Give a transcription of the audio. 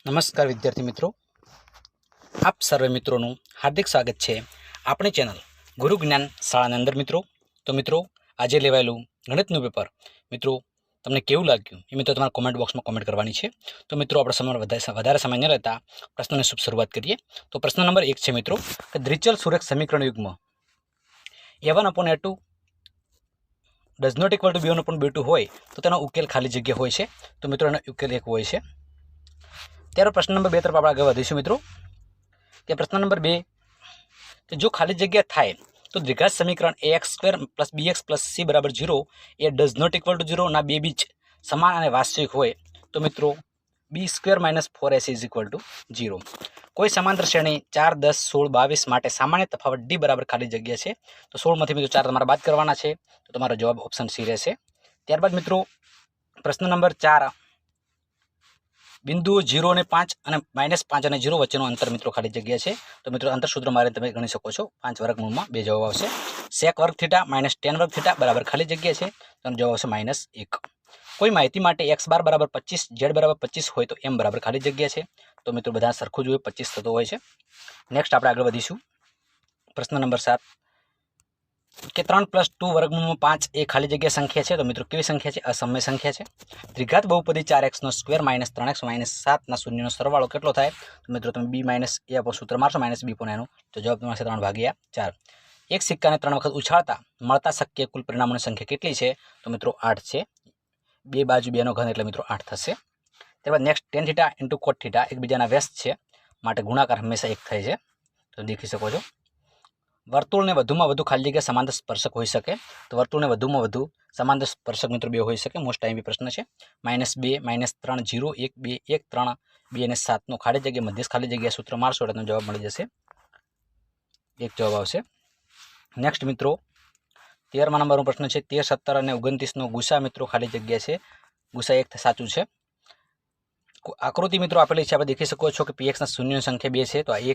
નમસ્કાર વિદ્યાર્થી મિત્રો, આપ સર્વે મિત્રોનું હાર્દિક સ્વાગત છે આપણી ચેનલ ગુરુ જ્ઞાન શાળાની અંદર. મિત્રો આજે લેવાયેલું ગણિતનું પેપર મિત્રો તમને કેવું લાગ્યું એ મિત્રો તમારા કોમેન્ટ બોક્સમાં કોમેન્ટ કરવાની છે. તો મિત્રો આપણે વધારે સમય ન લેતા પ્રશ્નોની શુભ શરૂઆત કરીએ. તો પ્રશ્ન નંબર 1 છે મિત્રો કે દ્વિચલ સુરેખ સમીકરણ યુગ્મ a1/a2 does not equal two b1/b2 હોય તો તેનો ઉકેલ ખાલી જગ્યા હોય છે. તો મિત્રો એનો ઉકેલ 1 હોય છે. ત્યારે પ્રશ્ન નંબર 2 તરફ આપણે આગળ વધીશું મિત્રો. કે પ્રશ્ન નંબર 2 કે જો ખાલી જગ્યા થાય તો દ્વિઘાત સમીકરણ ax² + bx + c = 0 a does not equal to 0 ના બે બીજ સમાન અને વાસ્તવિક હોય તો મિત્રો b² - 4ac = 0. કોઈ સમાંતર શ્રેણી 4, 10, 16, 22 માટે સામાન્ય તફાવત d બરાબર ખાલી જગ્યા છે. તો 16 માંથી મિત્રો 4 તમારે બાદ કરવાના છે. તો તમારો જવાબ ઓપ્શન સી રહેશે. ત્યારબાદ મિત્રો પ્રશ્ન નંબર 4 બિંદુઓ 0 અને 5 અને -5 અને 0 વચ્ચેનું અંતર મિત્રો ખાલી જગ્યા છે. તો મિત્રો અંતર સૂત્ર મારે તમે ગણી શકો છો. 5 વર્ગમૂળમાં 2 જવાબ આવશે. sec વર્ગ થીટા - tan વર્ગ થીટા બરાબર ખાલી જગ્યા છે. તો જવાબ આવશે -1. કોઈ માહિતી માટે x બાર બરાબર 25, z બરાબર 25 હોય તો m બરાબર ખાલી જગ્યા છે. તો મિત્રો બધા સરખું જ હોય, 25 થતો હોય છે. નેક્સ્ટ આપણે આગળ વધીશું. પ્રશ્ન નંબર 7 કે 3 + 2 વર્ગમૂળમાં 5 એ ખાલી જગ્યા સંખ્યા છે. તો મિત્રો કેવી સંખ્યા છે? અસમય સંખ્યા છે. દ્વિઘાત બહુપદી 4x² - 3x - 7 ના શૂન્યનો સરવાળો કેટલો થાય? તો મિત્રો તમે b - a આપો સૂત્ર મારશો -b પણ એનું તો જવાબ તમારે 3/4. એક સિક્કાને 3 વખત ઉછાળતા મળતા શક્ય કુલ પરિણામોની સંખ્યા કેટલી છે? તો મિત્રો 8 છે. બે બાજુ 2 નો ઘન એટલે મિત્રો 8 થશે. ત્યારબાદ નેક્સ્ટ tan θ * cot θ એકબીજાના વ્યસ્ત છે માટે ગુણાકાર હંમેશા 1 થાય છે. તો દેખી શકો છો. વર્તુળને વધુમાં વધુ ખાલી જગ્યા સમાંતર સ્પર્શક હોઈ શકે. તો વર્તુળને વધુમાં વધુ સમાંતર સ્પર્શક મિત્રો 2 હોઈ શકે. મોસ્ટ ટાઈમ પ્રશ્ન છે. -2 -3 0 1 2 1 3 2 અને 7 નો ખાલી જગ્યા મધ્યસ્થ ખાલી જગ્યા સૂત્ર મારશો એટલે જવાબ મળી જશે. 1 જવાબ આવશે. નેક્સ્ટ મિત્રો 13મા નંબરનો પ્રશ્ન છે. 13, 17 અને 29 નો ગુસા મિત્રો ખાલી જગ્યા છે. ગુસા 1 સાચું છે. આકૃતિ મિત્રો આપેલી છે. આપણે દેખી શકો છો કે px ના શૂન્યની સંખ્યા 2 છે. તો આ 1